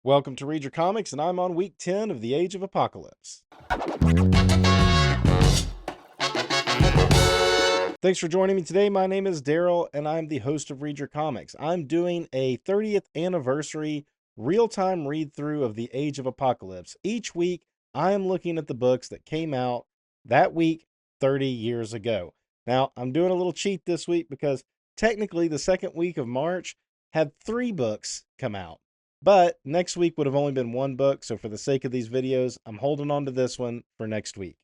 Welcome to Read Your Comics, and I'm on week 10 of the Age of Apocalypse. Thanks for joining me today. My name is Daryl, and I'm the host of Read Your Comics. I'm doing a 30th anniversary real-time read-through of the Age of Apocalypse. Each week, I am looking at the books that came out that week 30 years ago. Now, I'm doing a little cheat this week because technically the second week of March had 3 books come out. But next week would have only been 1 book, so for the sake of these videos, I'm holding on to this one for next week.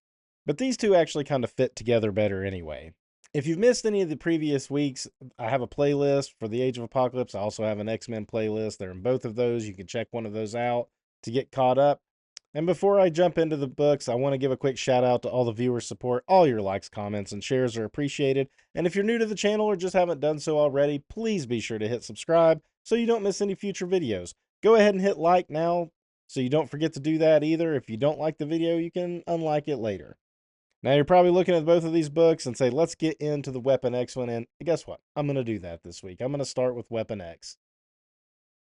But these two actually kind of fit together better anyway. If you've missed any of the previous weeks, I have a playlist for the Age of Apocalypse. I also have an X-Men playlist. They're in both of those. You can check one of those out to get caught up. And before I jump into the books, I want to give a quick shout out to all the viewer support. All your likes, comments, and shares are appreciated. And if you're new to the channel or just haven't done so already, please be sure to hit subscribe so you don't miss any future videos. Go ahead and hit like now so you don't forget to do that either. If you don't like the video, you can unlike it later. Now you're probably looking at both of these books and say, let's get into the Weapon X one. And guess what? I'm going to do that this week. I'm going to start with Weapon X.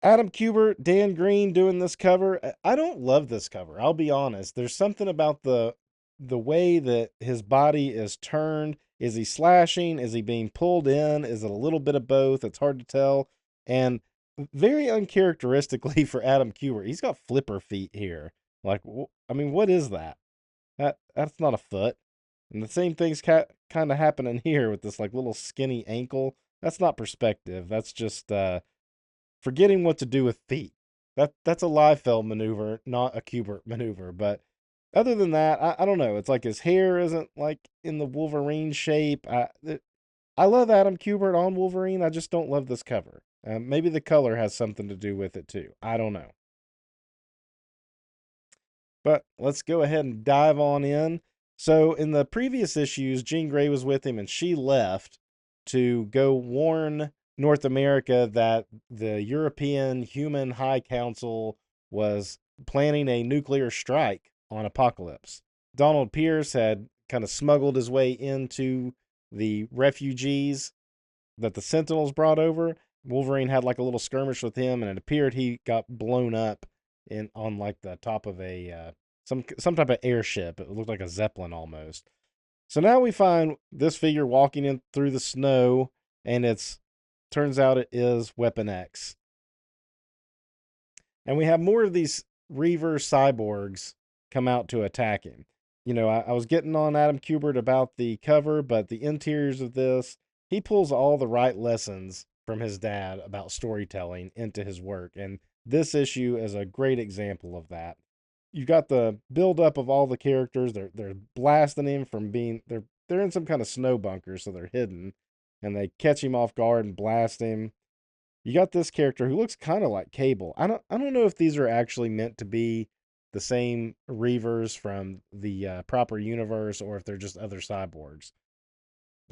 Adam Kubert, Dan Green doing this cover. I don't love this cover. I'll be honest. There's something about the way that his body is turned. Is he slashing? Is he being pulled in? Is it a little bit of both? It's hard to tell. And very uncharacteristically for Adam Kubert, he's got flipper feet here. Like, I mean, what is that? That's not a foot. And the same thing's kind of happening here with this like little skinny ankle. That's not perspective. That's just forgetting what to do with feet. That's a Liefeld maneuver, not a Kubert maneuver. But other than that, I don't know. It's like his hair isn't like in the Wolverine shape. I love Adam Kubert on Wolverine. I just don't love this cover. Maybe the color has something to do with it too. I don't know. But let's go ahead and dive on in. So in the previous issues, Jean Grey was with him and she left to go warn North America that the European Human High Council was planning a nuclear strike on Apocalypse. Donald Pierce had kind of smuggled his way into the refugees that the Sentinels brought over. Wolverine had like a little skirmish with him, and it appeared he got blown up on like the top of a some type of airship. It looked like a Zeppelin almost. So now we find this figure walking in through the snow, and turns out it is Weapon X. And we have more of these Reaver cyborgs come out to attack him. You know, I was getting on Adam Kubert about the cover, but the interiors of this, he pulls all the right lessons from his dad about storytelling into his work. And this issue is a great example of that. You've got the buildup of all the characters. They're blasting him from being they're in some kind of snow bunker, so they're hidden, and they catch him off guard and blast him. You got this character who looks kind of like Cable. I don't know if these are actually meant to be the same Reavers from the proper universe or if they're just other cyborgs.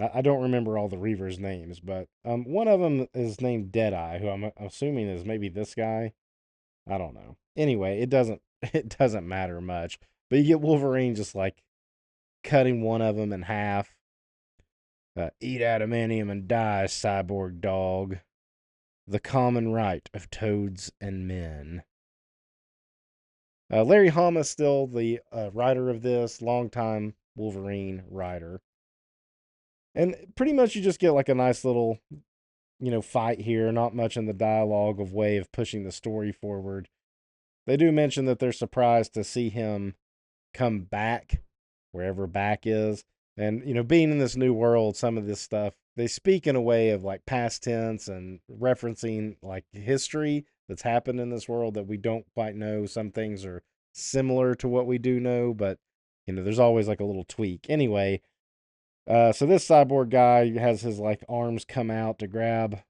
I don't remember all the Reavers' names, but one of them is named Deadeye, who I'm assuming is maybe this guy. I don't know. Anyway, it doesn't matter much. But you get Wolverine just like cutting one of them in half. Eat adamantium and die, cyborg dog. The common right of toads and men. Larry Hama is still the writer of this, longtime Wolverine writer. And pretty much you just get like a nice little, fight here. Not much in the dialogue of way of pushing the story forward. They do mention that they're surprised to see him come back, wherever back is. And, being in this new world, some of this stuff, they speak in a way of like past tense and referencing like history that's happened in this world that we don't quite know. Some things are similar to what we do know, but, there's always like a little tweak. Anyway, so this cyborg guy has his like arms come out to grab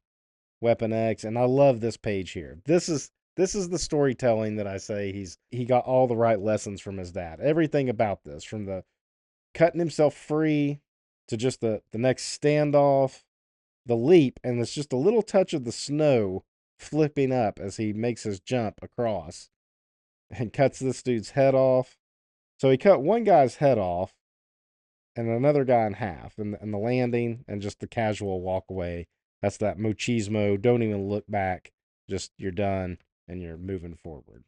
Weapon X, and I love this page here. This is the storytelling that I say he got all the right lessons from his dad. Everything about this, from the cutting himself free to just the next standoff, the leap, and it's just a little touch of the snow flipping up as he makes his jump across and cuts this dude's head off. So he cut one guy's head off and another guy in half, and the landing and just the casual walk away. That's that machismo. Don't even look back. Just, you're done. and you're moving forward.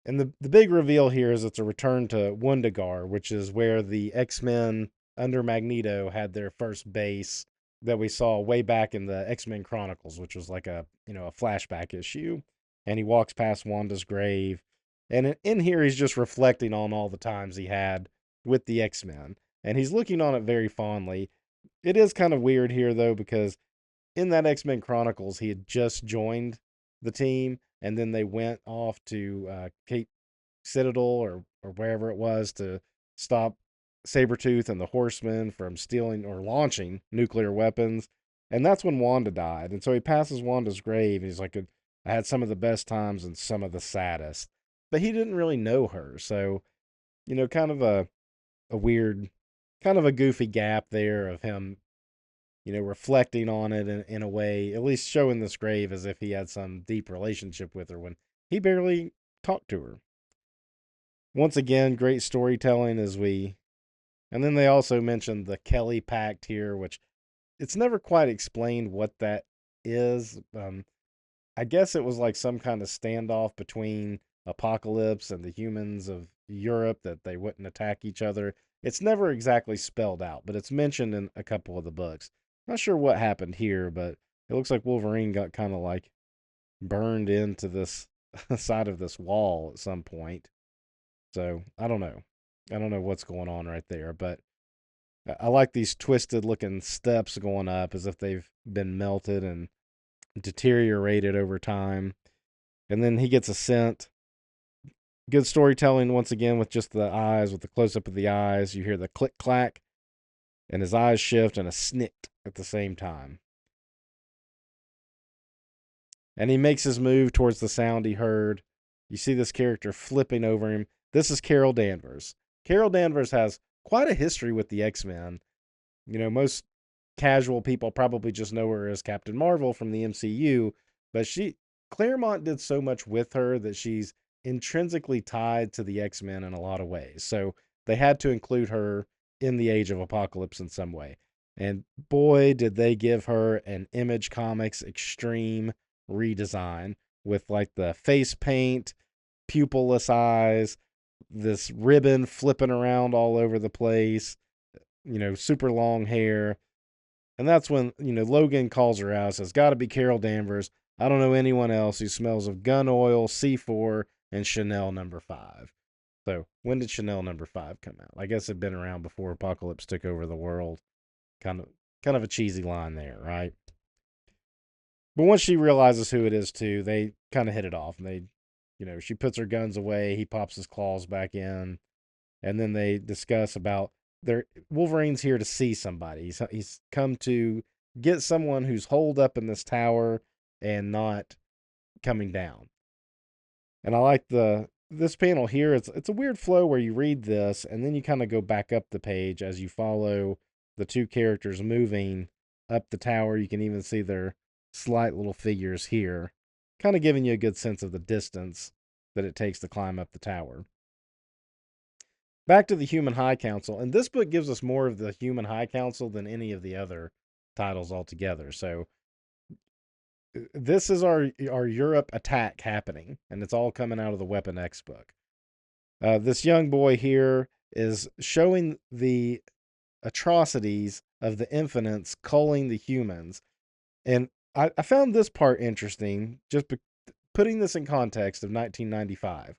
And the big reveal here is it's a return to Wundagar, which is where the X-Men under Magneto had their first base that we saw way back in the X-Men Chronicles, which was like a flashback issue. And he walks past Wanda's grave. And in here, he's just reflecting on all the times he had with the X-Men. And he's looking on it very fondly. It is kind of weird here, though, because in that X-Men Chronicles, he had just joined the team, and then they went off to Cape Citadel or wherever it was to stop Sabretooth and the Horsemen from stealing or launching nuclear weapons. And that's when Wanda died. And so he passes Wanda's grave. And he's like, I had some of the best times and some of the saddest. But he didn't really know her. So, kind of a weird, kind of a goofy gap there of him, reflecting on it in a way, at least showing this grave as if he had some deep relationship with her when he barely talked to her. Once again, great storytelling and then they also mentioned the Kelly Pact here, which it's never quite explained what that is. I guess it was like some kind of standoff between Apocalypse and the humans of Europe that they wouldn't attack each other. It's never exactly spelled out, but it's mentioned in a couple of the books. Not sure what happened here, but it looks like Wolverine got kind of like burned into this side of this wall at some point. So I don't know. I don't know what's going on right there, but I like these twisted looking steps going up as if they've been melted and deteriorated over time. And then he gets a scent. Good storytelling once again with just the eyes, with the close up of the eyes. You hear the click clack, and his eyes shift and a snick at the same time. And he makes his move towards the sound he heard. You see this character flipping over him. This is Carol Danvers. Carol Danvers has quite a history with the X-Men. Most casual people probably just know her as Captain Marvel from the MCU, but Claremont did so much with her that she's intrinsically tied to the X-Men in a lot of ways. So they had to include her in the Age of Apocalypse in some way. And boy, did they give her an Image Comics Extreme redesign with like the face paint, pupilless eyes, this ribbon flipping around all over the place, super long hair. And that's when, Logan calls her out, says, gotta be Carol Danvers. I don't know anyone else who smells of gun oil, C4, and Chanel number 5. So when did Chanel number 5 come out? I guess it'd been around before Apocalypse took over the world. Kind of a cheesy line there, right? But once she realizes who it is too, they kind of hit it off. And she puts her guns away, he pops his claws back in, and then they discuss about Wolverine's here to see somebody. He's come to get someone who's holed up in this tower and not coming down. And I like this panel here. It's a weird flow where you read this and then you kind of go back up the page as you follow the two characters moving up the tower. You can even see their slight little figures here, kind of giving you a good sense of the distance that it takes to climb up the tower. Back to the Human High Council, and this book gives us more of the Human High Council than any of the other titles altogether. So this is our Europe attack happening, and it's all coming out of the Weapon X book. This young boy here is showing the atrocities of the Infinites culling the humans, and I found this part interesting, just putting this in context of 1995.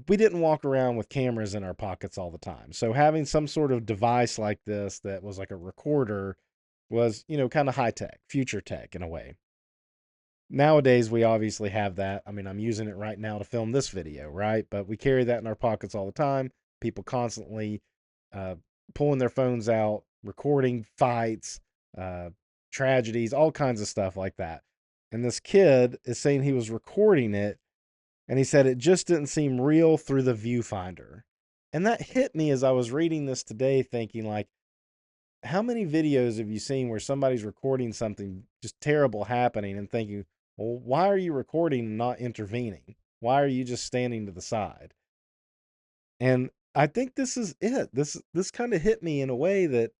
We didn't walk around with cameras in our pockets all the time. So having some sort of device like this that was like a recorder was, kind of high tech, future tech in a way. Nowadays, we obviously have that. I mean, I'm using it right now to film this video, right? But we carry that in our pockets all the time. People constantly uh, pulling their phones out, recording fights, tragedies, all kinds of stuff like that. And this kid is saying he was recording it, and he said it just didn't seem real through the viewfinder. And that hit me as I was reading this today, thinking, like, how many videos have you seen where somebody's recording something just terrible happening and thinking, well, why are you recording and not intervening? Why are you just standing to the side? And I think this is it. This kind of hit me in a way that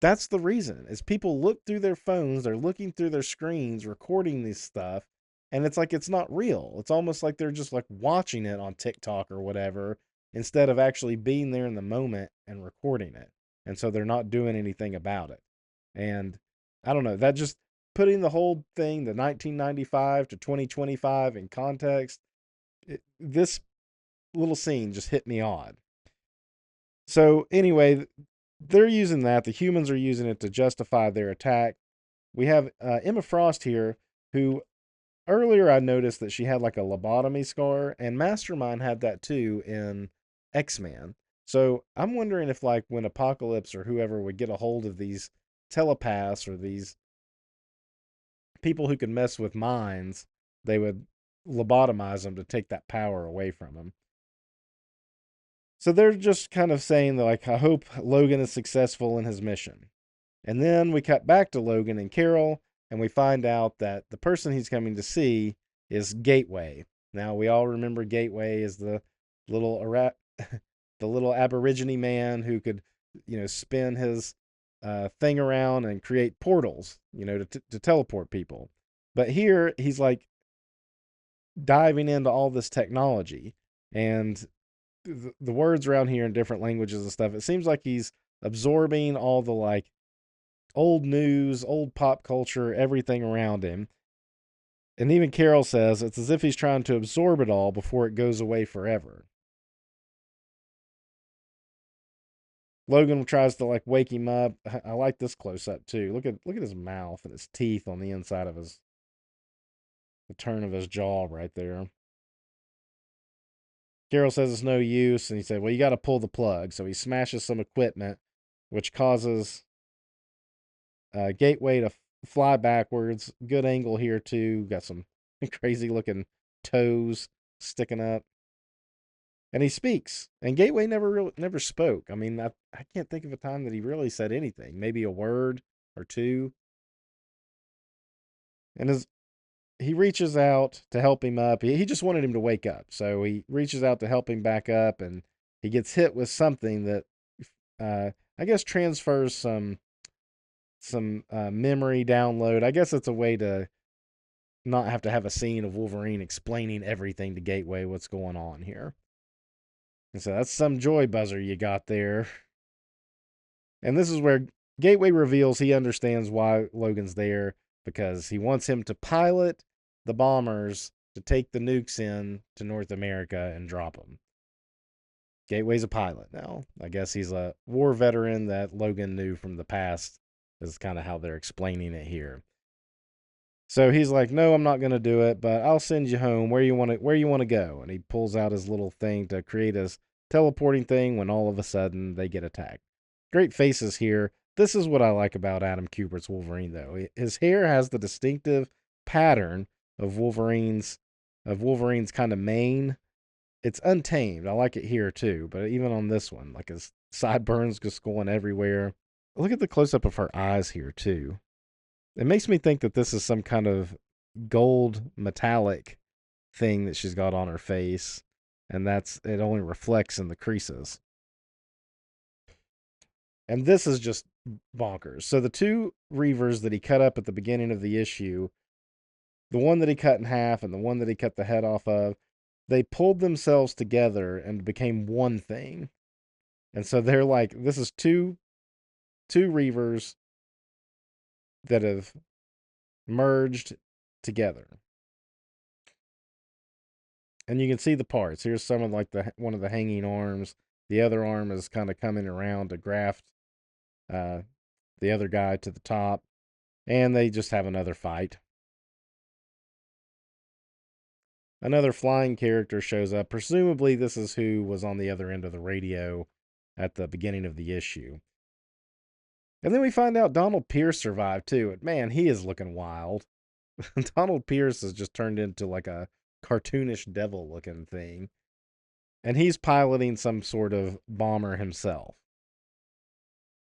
That's the reason. Is people look through their phones, they're looking through their screens, recording this stuff, and it's like it's not real. It's almost like they're just like watching it on TikTok or whatever instead of actually being there in the moment and recording it. And so they're not doing anything about it. And I don't know, that just putting the whole thing, the 1995 to 2025 in context, this little scene just hit me odd. So anyway, they're using that. The humans are using it to justify their attack. We have Emma Frost here, who earlier I noticed that she had like a lobotomy scar, and Mastermind had that too in X-Men. So I'm wondering if, like, when Apocalypse or whoever would get a hold of these telepaths or these people who could mess with minds, they would lobotomize them to take that power away from them. So they're just kind of saying that, like, I hope Logan is successful in his mission. And then we cut back to Logan and Carol, and we find out that the person he's coming to see is Gateway. Now we all remember Gateway as the little the little aborigine man who could, spin his thing around and create portals, to teleport people. But here he's like diving into all this technology, and the words around here in different languages and stuff. It seems like he's absorbing all the, like, old news, old pop culture, everything around him. And even Carol says it's as if he's trying to absorb it all before it goes away forever. Logan tries to, like, wake him up. I like this close up too. Look at his mouth and his teeth on the inside of the turn of his jaw right there. Carol says it's no use, and he said, "Well, you got to pull the plug." So he smashes some equipment, which causes Gateway to fly backwards. Good angle here too. Got some crazy looking toes sticking up, and he speaks. And Gateway never spoke. I mean, I can't think of a time that he really said anything. Maybe a word or two. And as he reaches out to help him up, he just wanted him to wake up. So he reaches out to help him back up, and he gets hit with something that, I guess, transfers some memory download. I guess it's a way to not have to have a scene of Wolverine explaining everything to Gateway what's going on here. And so that's some joy buzzer you got there. And this is where Gateway reveals he understands why Logan's there, because he wants him to pilot the bombers to take the nukes in to North America and drop them. Gateway's a pilot now. I guess he's a war veteran that Logan knew from the past, is kind of how they're explaining it here. So he's like, "No, I'm not going to do it, but I'll send you home. Where you want to go?" And he pulls out his little thing to create his teleporting thing when all of a sudden they get attacked. Great faces here. This is what I like about Adam Kupert's Wolverine, though. His hair has the distinctive pattern of Wolverine's kind of mane. It's untamed. I like it here too, but even on this one, like, his sideburns just going everywhere. Look at the close up of her eyes here too. It makes me think that this is some kind of gold metallic thing that she's got on her face, and it only reflects in the creases. And this is just bonkers. So the two Reavers that he cut up at the beginning of the issue, the one that he cut in half and the one that he cut the head off of, they pulled themselves together and became one thing. And so they're like, this is two Reavers that have merged together. And you can see the parts. Here's some of, like, the one of the hanging arms. The other arm is kind of coming around to graft uh, the other guy to the top, and they just have another fight. Another flying character shows up. Presumably, this is who was on the other end of the radio at the beginning of the issue. And then we find out Donald Pierce survived too. And man, he is looking wild. Donald Pierce has just turned into like a cartoonish devil looking thing. And he's piloting some sort of bomber himself.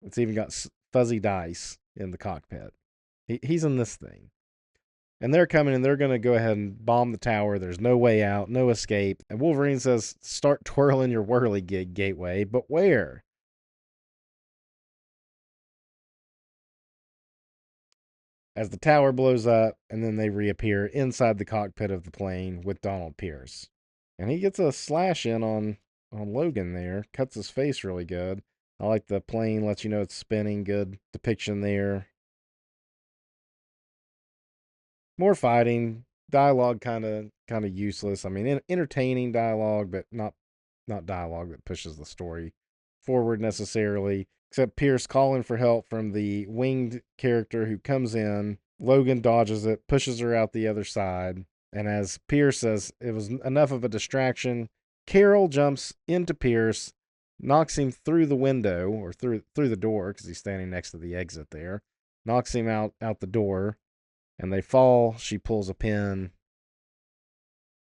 It's even got fuzzy dice in the cockpit. He's in this thing. And they're coming and they're going to go ahead and bomb the tower. There's no way out, no escape. And Wolverine says, "Start twirling your whirly gig, Gateway." But where? as the tower blows up, and then they reappear inside the cockpit of the plane with Donald Pierce. And he gets a slash in on Logan there, cuts his face really good. I like the plane, lets you know it's spinning, good depiction there. More fighting, dialogue kind of useless. I mean, entertaining dialogue, but not dialogue that pushes the story forward necessarily. Except Pierce calling for help from the winged character who comes in. Logan dodges it, pushes her out the other side, and as Pierce says, it was enough of a distraction. Carol jumps into Pierce, knocks him through the window or through the door because he's standing next to the exit there. Knocks him out the door, and they fall. She pulls a pin,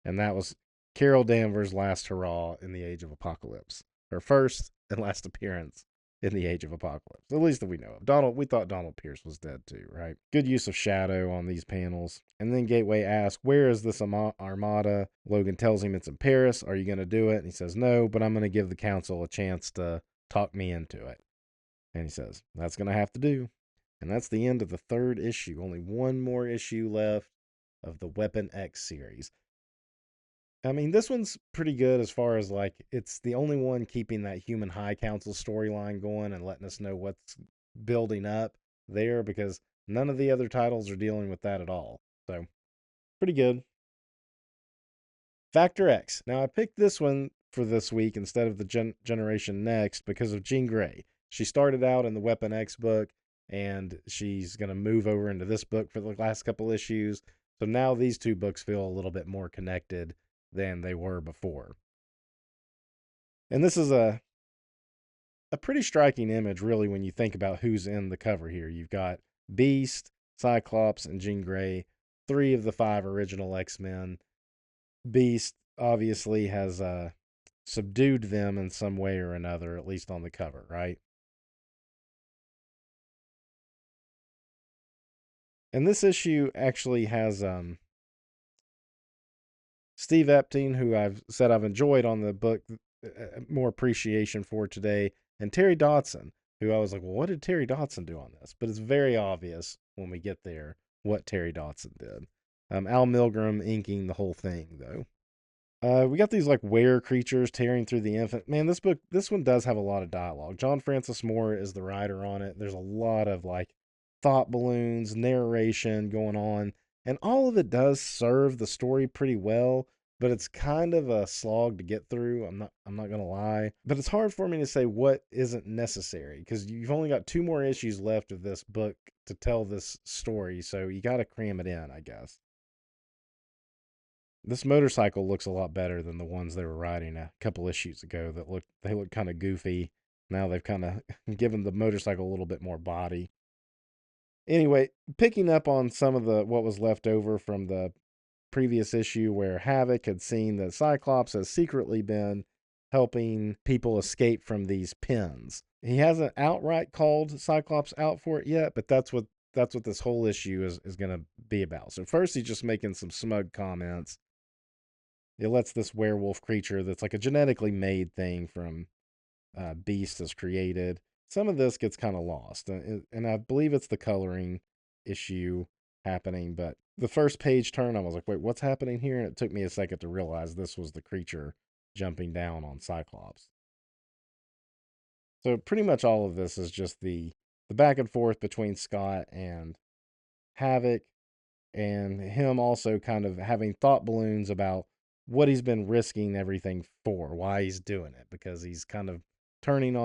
and that was Carol Danvers' last hurrah in the Age of Apocalypse. Her first and last appearance in the Age of Apocalypse, at least that we know of. We thought Donald Pierce was dead too, right? Good use of shadow on these panels. And then Gateway asks, where is this armada? Logan tells him it's in Paris. Are you going to do it? And he says, no, but I'm going to give the council a chance to talk me into it. And he says, that's going to have to do. And that's the end of the third issue. Only one more issue left of the Weapon X series. I mean, this one's pretty good as far as like it's the only one keeping that Human High Council storyline going and letting us know what's building up there, because none of the other titles are dealing with that at all. So, pretty good. Factor X. Now, I picked this one for this week instead of the Generation Next because of Jean Grey. She started out in the Weapon X book, and she's going to move over into this book for the last couple issues. So now these two books feel a little bit more connected than they were before. And this is a pretty striking image, really, when you think about who's in the cover here. You've got Beast, Cyclops, and Jean Grey, 3 of the 5 original X-Men. Beast obviously has subdued them in some way or another, at least on the cover, right? And this issue actually has Steve Epting, who I've said I've enjoyed on the book, more appreciation for today, and Terry Dodson, who I was like, well, what did Terry Dodson do on this? But it's very obvious when we get there what Terry Dodson did. Al Milgrom inking the whole thing, though. We got these like were creatures tearing through the infant. Man, this one does have a lot of dialogue. John Francis Moore is the writer on it. There's a lot of like thought balloons, narration going on, and all of it does serve the story pretty well. But it's kind of a slog to get through. I'm not gonna lie. But it's hard for me to say what isn't necessary because you've only got 2 more issues left of this book to tell this story, so you got to cram it in, I guess. This motorcycle looks a lot better than the ones they were riding a couple issues ago that look kind of goofy. Now they've kind of given the motorcycle a little bit more body. Anyway, picking up on some of the what was left over from the previous issue where Havok had seen that Cyclops has secretly been helping people escape from these pins. He hasn't outright called Cyclops out for it yet, but that's what this whole issue is going to be about. So first he's just making some smug comments. It lets this werewolf creature that's like a genetically made thing from Beast is created. Some of this gets kind of lost, and I believe it's the coloring issue happening. But the first page turn, I was like, "Wait, what's happening here?" And it took me a second to realize this was the creature jumping down on Cyclops. So pretty much all of this is just the back and forth between Scott and Havok, and him also kind of having thought balloons about what he's been risking everything for, why he's doing it, because he's kind of turned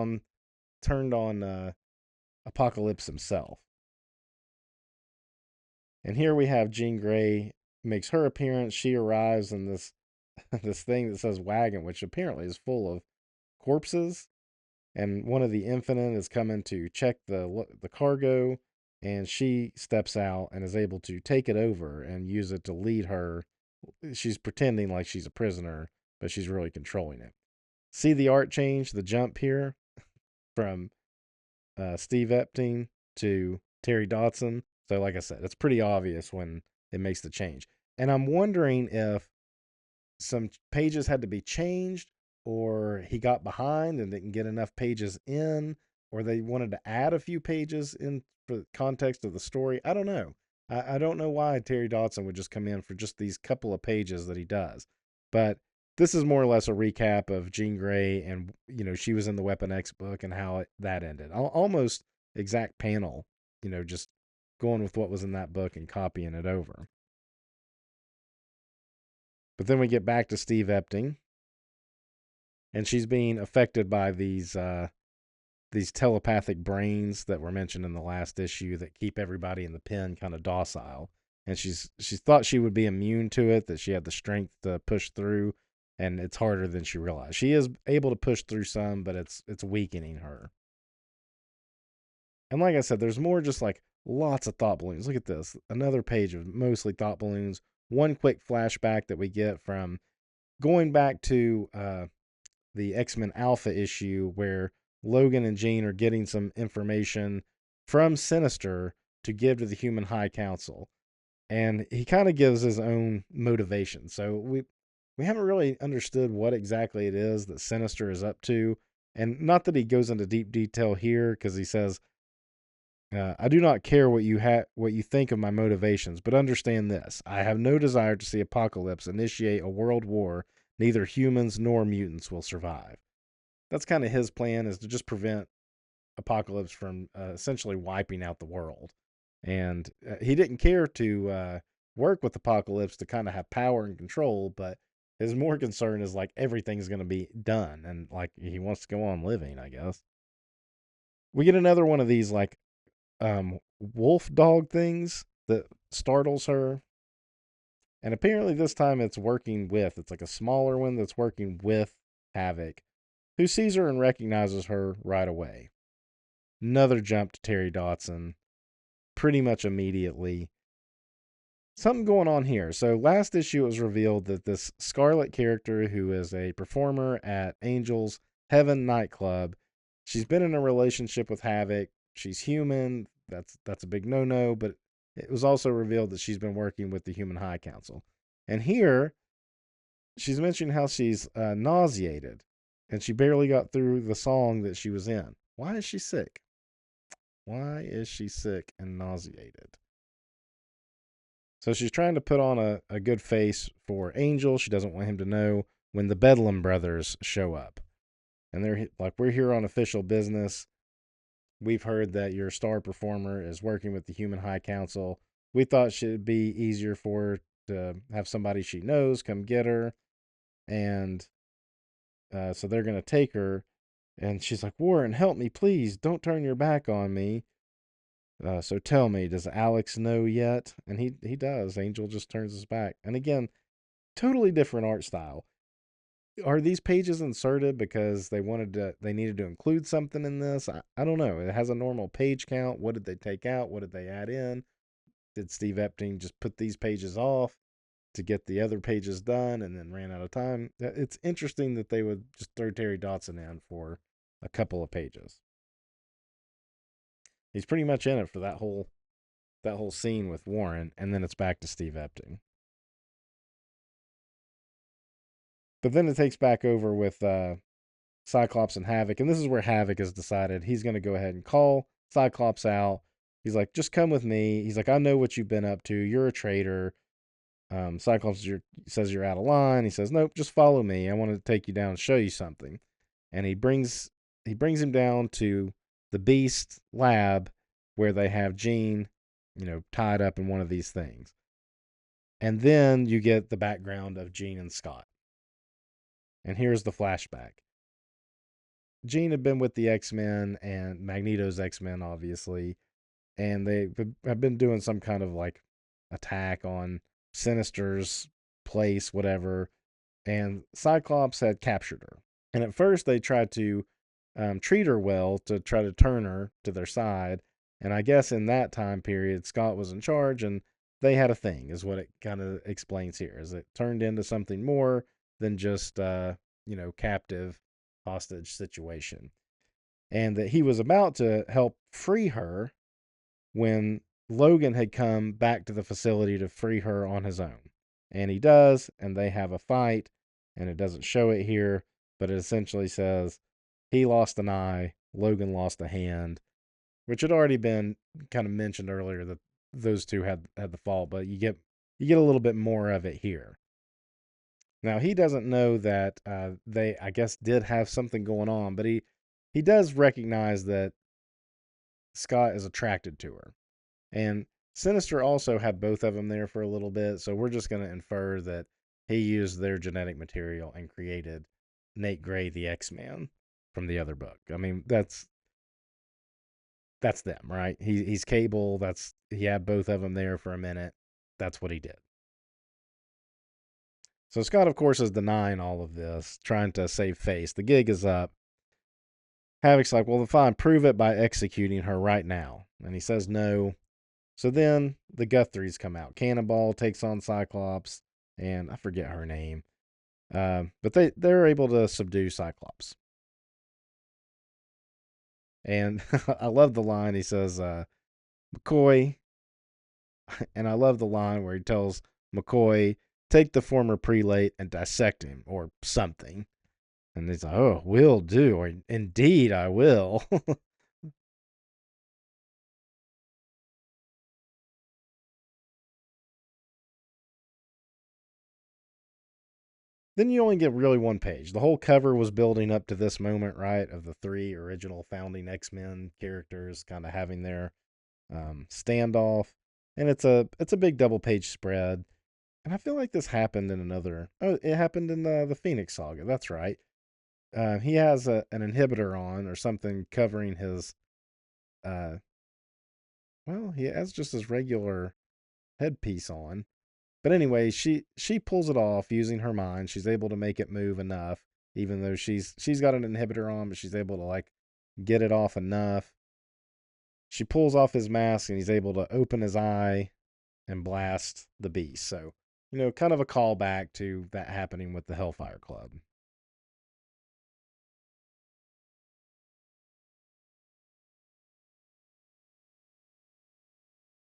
on Apocalypse himself. And here we have Jean Grey makes her appearance. She arrives in this this thing that says wagon, which apparently is full of corpses. And one of the Infinite is coming to check the cargo, and she steps out and is able to take it over and use it to lead her. She's pretending like she's a prisoner, but she's really controlling it. See the art change, the jump here from Steve Epting to Terry Dodson. So, like I said, it's pretty obvious when it makes the change. And I'm wondering if some pages had to be changed, or he got behind and didn't get enough pages in. or they wanted to add a few pages in for the context of the story. I don't know. I don't know why Terry Dodson would just come in for just these couple of pages that he does. But this is more or less a recap of Jean Grey, and she was in the Weapon X book and how that ended. Almost exact panel, just going with what was in that book and copying it over. But then we get back to Steve Epting, and she's being affected by these telepathic brains that were mentioned in the last issue that keep everybody in the pen kind of docile. And she's thought she would be immune to it, that she had the strength to push through, and it's harder than she realized. She is able to push through some, but it's weakening her. And like I said, there's more just like lots of thought balloons. Look at this. Another page of mostly thought balloons. One quick flashback that we get from going back to the X-Men Alpha issue where Logan and Jean are getting some information from Sinister to give to the Human High Council. And he kind of gives his own motivation. So we haven't really understood what exactly it is that Sinister is up to. And not that he goes into deep detail here, because he says, I do not care what you think of my motivations, but understand this. I have no desire to see Apocalypse initiate a world war. Neither humans nor mutants will survive. That's kind of his plan, is to just prevent Apocalypse from essentially wiping out the world. And he didn't care to work with Apocalypse to kind of have power and control, but his more concern is like everything's going to be done, and like he wants to go on living, I guess. We get another one of these like wolf dog things that startles her. And apparently this time it's like a smaller one that's working with Havok, who sees her and recognizes her right away. Another jump to Terry Dodson pretty much immediately. Something going on here. So last issue it was revealed that this Scarlet character, who is a performer at Angel's Heaven nightclub, she's been in a relationship with Havok. She's human. That's a big no-no, but it was also revealed that she's been working with the Human High Council. And here, she's mentioning how she's nauseated, and she barely got through the song that she was in. Why is she sick? Why is she sick and nauseated? So she's trying to put on a good face for Angel. She doesn't want him to know when the Bedlam brothers show up. And they're like, we're here on official business. We've heard that your star performer is working with the Human High Council. We thought it should be easier for her to have somebody she knows come get her. And so they're going to take her. And she's like, Warren, help me, please. Don't turn your back on me. So tell me, does Alex know yet? And he does. Angel just turns his back. And again, totally different art style. Are these pages inserted because they needed to include something in this? I don't know. It has a normal page count. What did they take out? What did they add in? Did Steve Epting just put these pages off to get the other pages done and then ran out of time? It's interesting that they would just throw Terry Dodson in for a couple of pages. He's pretty much in it for that whole scene with Warren, and then it's back to Steve Epting. But then it takes back over with Cyclops and Havok, and this is where Havok has decided he's going to go ahead and call Cyclops out. He's like, just come with me. He's like, I know what you've been up to. You're a traitor. Cyclops says you're out of line. He says, nope, just follow me. I want to take you down and show you something. And he brings him down to the Beast lab where they have Jean, tied up in one of these things. And then you get the background of Jean and Scott. And here's the flashback. Jean had been with the X-Men and Magneto's X-Men, obviously, and they have been doing some kind of like attack on Sinister's place, whatever, and Cyclops had captured her. And at first they tried to treat her well to try to turn her to their side, and I guess in that time period Scott was in charge and they had a thing, is what it kind of explains here, is it turned into something more than just captive hostage situation. And that he was about to help free her when Logan had come back to the facility to free her on his own. And he does, and they have a fight, and it doesn't show it here, but it essentially says he lost an eye, Logan lost a hand, which had already been kind of mentioned earlier that those two had the fault, but you get a little bit more of it here. Now, he doesn't know that they, I guess, did have something going on, but he does recognize that Scott is attracted to her. And Sinister also had both of them there for a little bit, so we're just going to infer that he used their genetic material and created Nate Gray, the X-Man, from the other book. I mean, that's them, right? He's Cable. He had both of them there for a minute. That's what he did. So Scott, of course, is denying all of this, trying to save face. The gig is up. Havok's like, well, fine, prove it by executing her right now. And he says no. So then the Guthries come out. Cannonball takes on Cyclops, and I forget her name. But they're able to subdue Cyclops. And I love the line he says, McCoy, and I love the line where he tells McCoy, take the former prelate and dissect him, or something. And he's like, oh, will do, or indeed I will. Then you only get really one page. The whole cover was building up to this moment, right, of the three original founding X-Men characters kind of having their standoff. And it's a big double page spread. And I feel like this happened in it happened in the Phoenix Saga. That's right. He has an inhibitor on or something covering his, he has just his regular headpiece on. But anyway, she pulls it off using her mind. She's able to make it move enough, even though she's got an inhibitor on, but she's able to like get it off enough. She pulls off his mask and he's able to open his eye and blast the beast. So, kind of a callback to that happening with the Hellfire Club.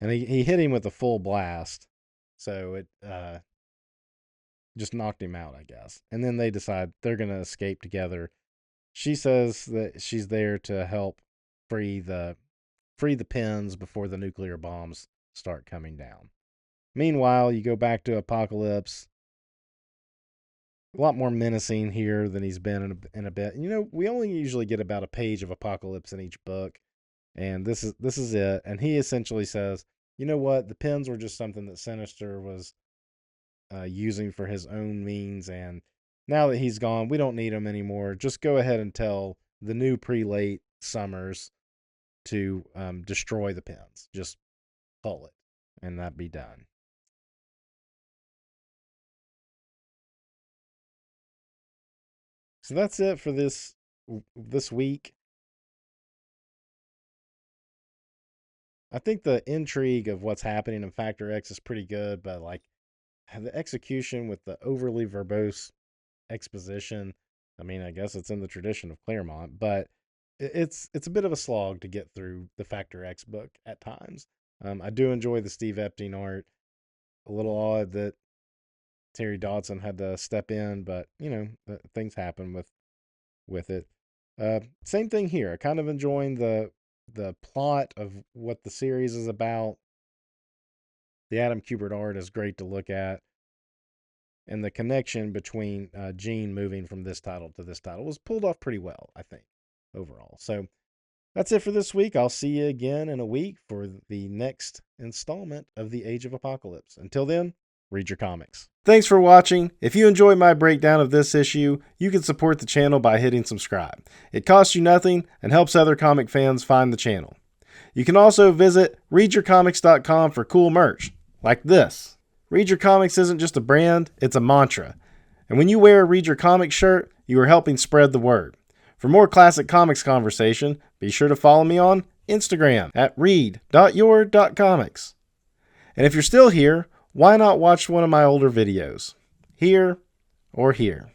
And he hit him with a full blast. So it just knocked him out, I guess. And then they decide they're going to escape together. She says that she's there to help free the pens before the nuclear bombs start coming down. Meanwhile, you go back to Apocalypse. A lot more menacing here than he's been in a bit. We only usually get about a page of Apocalypse in each book, and this is it. And he essentially says, you know what? The pens were just something that Sinister was using for his own means, and now that he's gone, we don't need him anymore. Just go ahead and tell the new prelate Summers to destroy the pens. Just pull it, and that be done. So that's it for this week. I think the intrigue of what's happening in Factor X is pretty good, but like the execution with the overly verbose exposition, I mean, I guess it's in the tradition of Claremont, but it's a bit of a slog to get through the Factor X book at times. I do enjoy the Steve Epting art. A little odd that Terry Dodson had to step in, but things happen with it. Same thing here. Kind of enjoying the plot of what the series is about. The Adam Kubert art is great to look at, and the connection between Jean moving from this title to this title was pulled off pretty well, I think, overall. So that's it for this week. I'll see you again in a week for the next installment of the Age of Apocalypse. Until then, read your comics. Thanks for watching. If you enjoyed my breakdown of this issue, you can support the channel by hitting subscribe. It costs you nothing and helps other comic fans find the channel. You can also visit readyourcomics.com for cool merch, like this. Read Your Comics isn't just a brand, it's a mantra. And when you wear a Read Your Comics shirt, you are helping spread the word. For more classic comics conversation, be sure to follow me on Instagram at read.your.comics. And if you're still here, why not watch one of my older videos? Here or here.